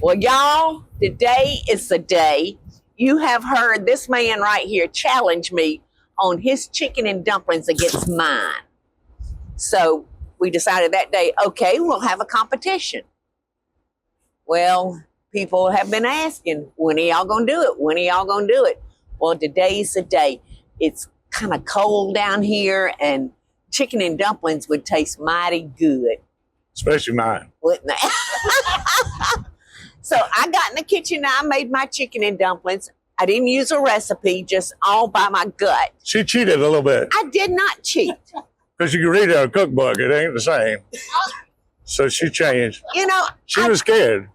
Well, y'all, today is the day. You have heard this man right here challenge me on his chicken and dumplings against mine. So we decided that day, okay, we'll have a competition. Well, people have been asking, when are y'all gonna do it? When are y'all gonna do it? Well, today's the day. It's kind of cold down here, and chicken and dumplings would taste mighty good. Especially mine. Wouldn't they? So I got in the kitchen and I made my chicken and dumplings. I didn't use a recipe, just all by my gut. She cheated a little bit. I did not cheat. Because you can read it in a cookbook. It ain't the same. So she changed. You know, She was scared.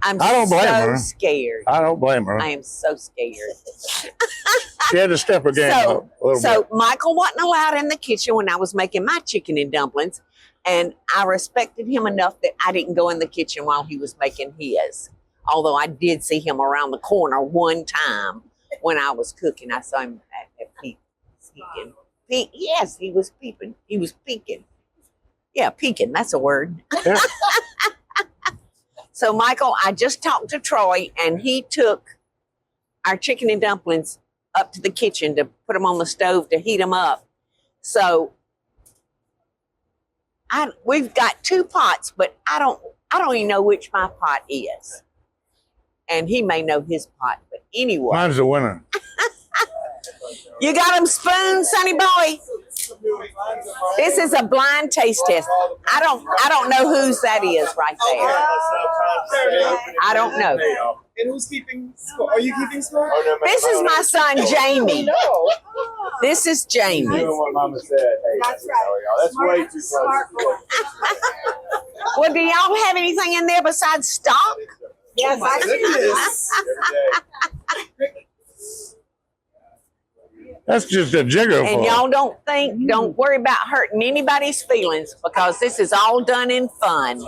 I don't blame her. Scared. I don't blame her. I am so scared. She had to step her game up a little bit. Michael wasn't allowed in the kitchen when I was making my chicken and dumplings. And I respected him enough that I didn't go in the kitchen while he was making his. Although I did see him around the corner one time when I was cooking. I saw him at peeking. Yes, he was peeping. He was peeking. Yeah, peeking. That's a word. Yeah. So, Michael, I just talked to Troy, and he took our chicken and dumplings up to the kitchen to put them on the stove to heat them up. So, we've got 2 pots, but I don't even know which my pot is. And he may know his pot, but anyway. Mine's the winner. You got them spoons, Sonny boy? This is a blind taste test. I don't know whose that is right there. I don't know. And who's keeping score? Are you keeping score? This is my son Jamie. This is Jamie. Doing what Mama said. Hey, That's right. That's way too close. Well, do y'all have anything in there besides stock? Yes, I see this. That's just a jigger for And y'all don't worry about hurting anybody's feelings, because this is all done in fun.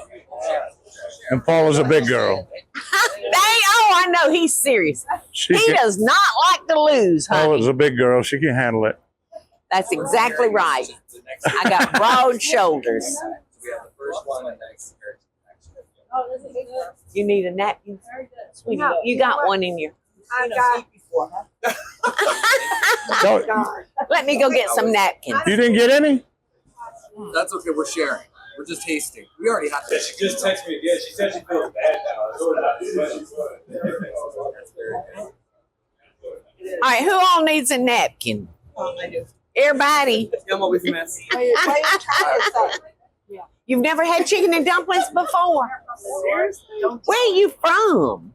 And Paula's a big girl. I know he's serious. He does not like to lose, honey. Paula's a big girl. She can handle it. That's exactly right. I got broad shoulders. You need a napkin? Sweetie, you got one in your... I got Let me go get some napkins. You didn't get any? That's okay. We're sharing. We're just tasting. We already have to. She just texted me again. She said she feels bad now. All right, who all needs a napkin? Everybody. Come up with you, mess. You've never had chicken and dumplings before? Where are you from?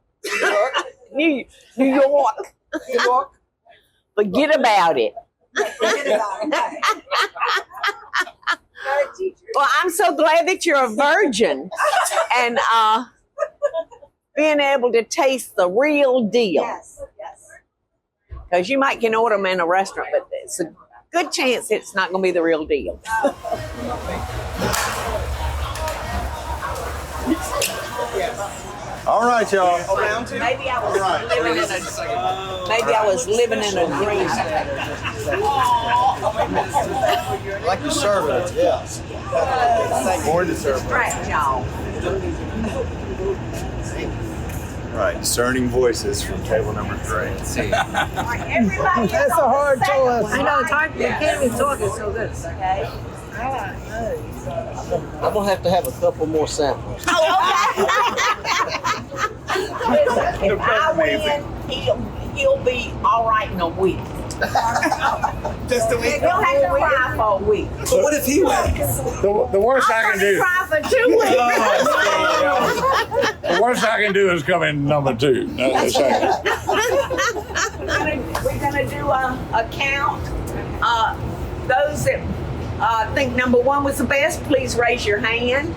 New York. Forget about it. Well, I'm so glad that you're a virgin and being able to taste the real deal. Yes. Because you might can order them in a restaurant, but it's a good chance it's not going to be the real deal. All right, y'all. Maybe I was living in a dream. I like to serve it. Yes. More to serve it. Right, y'all. Right. Discerning voices from table number 3. Everybody That's a hard choice. I know, it's hard. You can't even talk, it's so good. Okay. I'm gonna have to have a couple more samples. If I win, he'll be all right in a week. Just a week. He'll have to cry for a week. But what if he wins? The worst I can do. Cry for 2 weeks. The worst I can do is come in number 2. Not the second. We're gonna do a count. Those that think number 1 was the best, please raise your hand.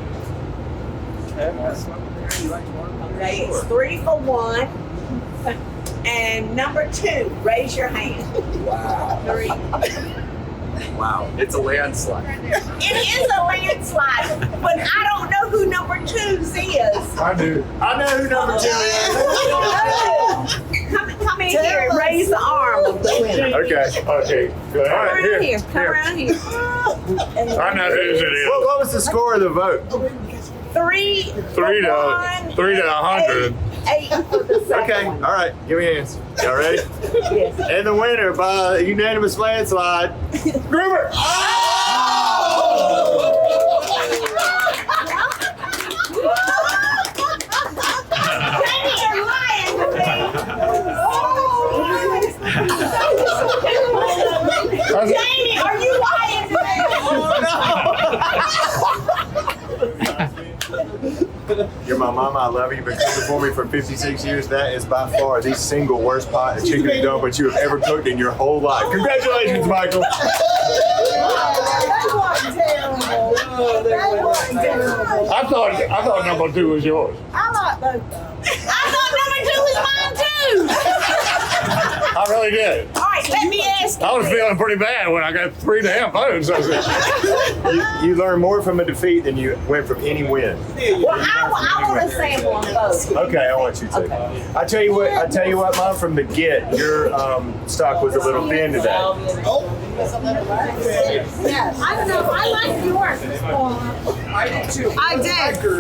Okay, it's 3 for 1. And number 2, raise your hand. Wow. 3. Wow. It's a landslide. It is a landslide, but I don't know who number 2's is. I do. I know who number 2 is. Come in here and raise the arm of the winner. Okay. Good. All Come right, around here. Come around here. I know whose it is. What was the score of the vote? 3 Three to one, 100. 8 for the second Okay, one. all right, give me hands. Y'all ready? Yes. And the winner by unanimous landslide, Gruber. Jamie, are you lying to me? You're my mama, I love you. You've been cooking for me for 56 years. That is by far the single worst pot of chicken and dumplings you have ever cooked in your whole life. Congratulations, Michael. That wasn't terrible. That wasn't terrible. I thought number 2 was yours. I like both of them. I thought number 2 was mine too. I really did. All right, let me ask you. I was feeling pretty bad when I got 3 damn votes. I said, You learn more from a defeat than you went from any win. Well, I want a sample on both. Okay, I want you to. I tell you what, Mom, from the get, your stock was a little thin today. I don't know. I like yours, Miss Paula. I do too. I did.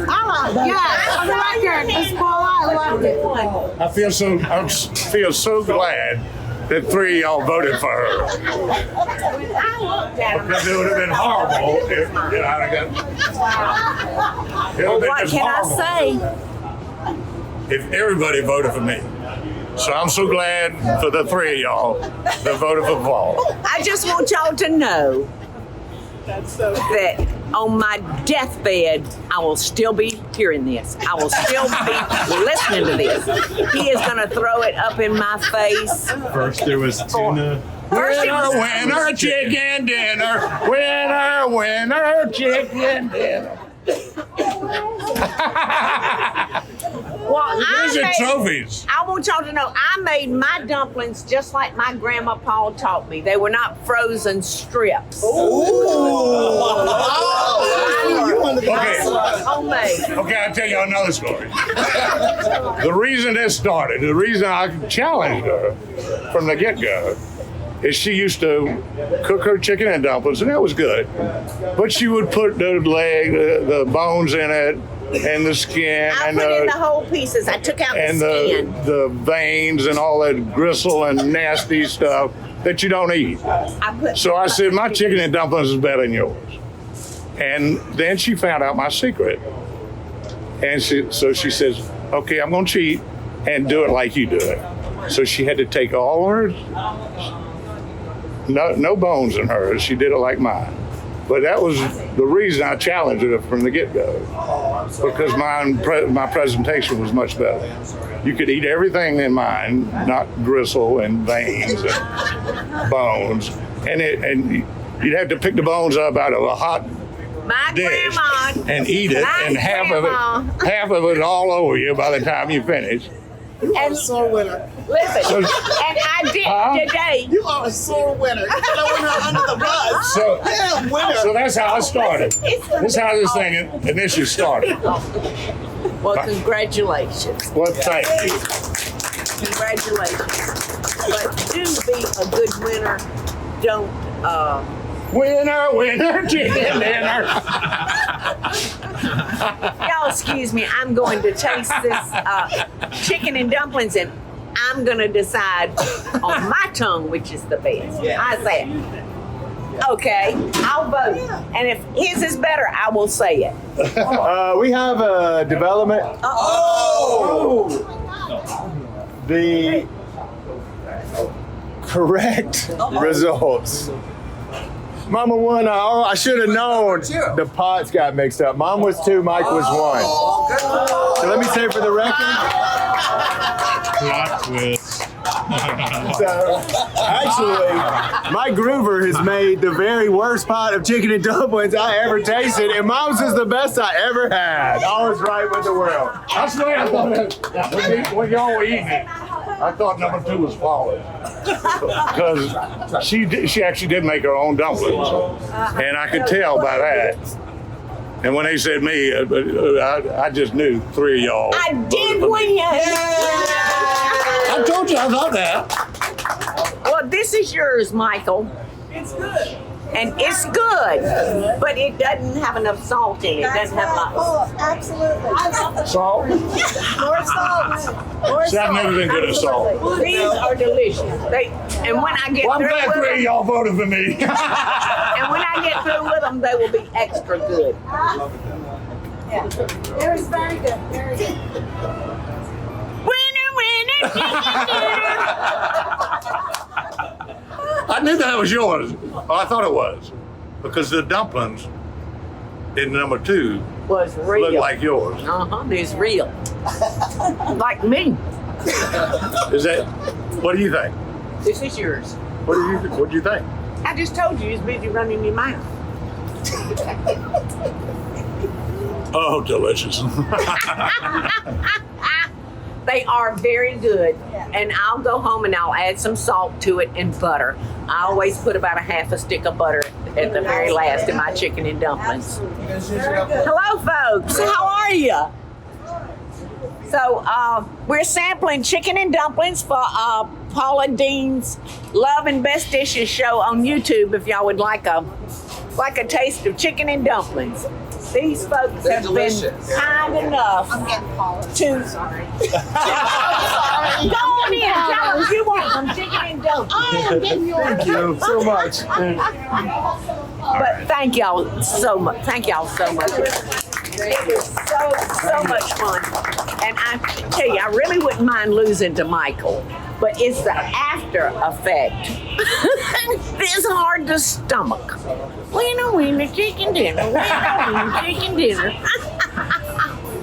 I like that. Yeah, on the record, Miss Paula, I loved it. I feel so glad that 3 of y'all voted for her. I looked at him. Because it would have been horrible if I'd have got. Well, what can I say? If everybody voted for me. So I'm so glad for the 3 of y'all that voted for Paul. I just want y'all to know that on my deathbed, I will still be hearing this. I will still be listening to this. He is going to throw it up in my face. First there was tuna. First it was Winner, chicken dinner. Winner, chicken dinner. Well, These are trophies. I want y'all to know I made my dumplings just like my grandma Paul taught me. They were not frozen strips. Okay. Homemade. Okay, I'll tell you another story. The reason this started, the reason I challenged her from the get-go, is she used to cook her chicken and dumplings, and that was good. But she would put the leg, the bones in it, and the skin, I and put in the whole pieces. I took out and the skin. the veins and all that gristle and nasty stuff that you don't eat. So I said, my chicken and dumplings is better than yours. And then she found out my secret. And so she says, okay, I'm going to cheat and do it like you do it. So she had to take all hers, no bones in hers. She did it like mine. But that was the reason I challenged her from the get-go, because my presentation was much better. You could eat everything in mine, not gristle and veins and bones, and you'd have to pick the bones up out of a hot My dish grandma. and eat it, My and half grandma. of it all over you by the time you finish. And Sore winner. listen, So- and I did today. You are a sore winner. You throwing her under the bus. So, Yeah, winner. so that's how I started. That's how this thing initially started. Well, congratulations. Well, thank you. Congratulations. But do be a good winner. Don't, Winner, chicken dinner. y'all excuse me, I'm going to taste this chicken and dumplings and I'm going to decide on my tongue which is the best. I say it. Okay, I'll vote. And if his is better, I will say it. We have a development. The correct results. Mama won. I should have known. The pots got mixed up. Mom was 2, Mike was 1. So let me say for the record. Plot twist. So actually, Mike Groover has made the very worst pot of chicken and dumplings I ever tasted, and Mom's is the best I ever had. I was right with the world. I swear I thought that when y'all were eating it, I thought number 2 was flawless. Because she actually did make her own dumplings. And I could tell by that. And when they said me, I just knew 3 of y'all. I did voted for me. win. I told you I thought that. Well, this is yours, Michael. It's good. And it's good, but it doesn't have enough salt in it. It doesn't have lots. Oh, absolutely. Salt? More salt. More See, I've never been good at salt. These are delicious. And when I get Well, I'm through glad with three of them, y'all voted for me. and when I get through with them, they will be extra good. Yeah. It was very good. Very good. Winner, winner, chicken dinner. I knew that was yours. Oh, I thought it was. Because the dumplings in number 2 Was real. look like yours. It's real. Like me. Is that, what do you think? This is yours. What do you think? I just told you, you was busy running your mouth. Oh, delicious. They are very good. And I'll go home and I'll add some salt to it and butter. I always put about a half a stick of butter at the very last in my chicken and dumplings. Hello, folks. How are you? So we're sampling chicken and dumplings for Paula Deen's Love and Best Dishes show on YouTube. If y'all would like a taste of chicken and dumplings. These folks They're have delicious. been kind enough to. Go on in, tell us you want some chicken and dumplings. Thank you so much. But thank y'all so much. Thank y'all so much. It was so much fun. And I tell you, I really wouldn't mind losing to Michael, but it's the after effect. It's hard to stomach. Winner, chicken dinner. Winner, chicken dinner.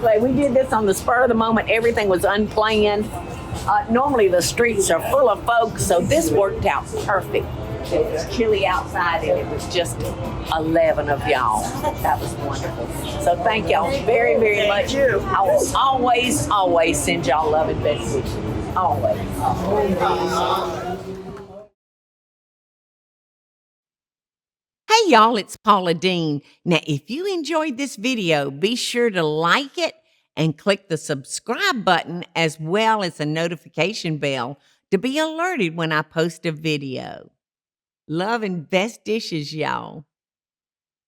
But we did this on the spur of the moment. Everything was unplanned. Normally the streets are full of folks, so this worked out perfect. It was chilly outside and it was just 11 of y'all. That was wonderful. So thank y'all very, very much. I will always send y'all love and best wishes. Always. Hey y'all, it's Paula Deen. Now, if you enjoyed this video, be sure to like it and click the subscribe button as well as the notification bell to be alerted when I post a video. Love and best dishes, y'all.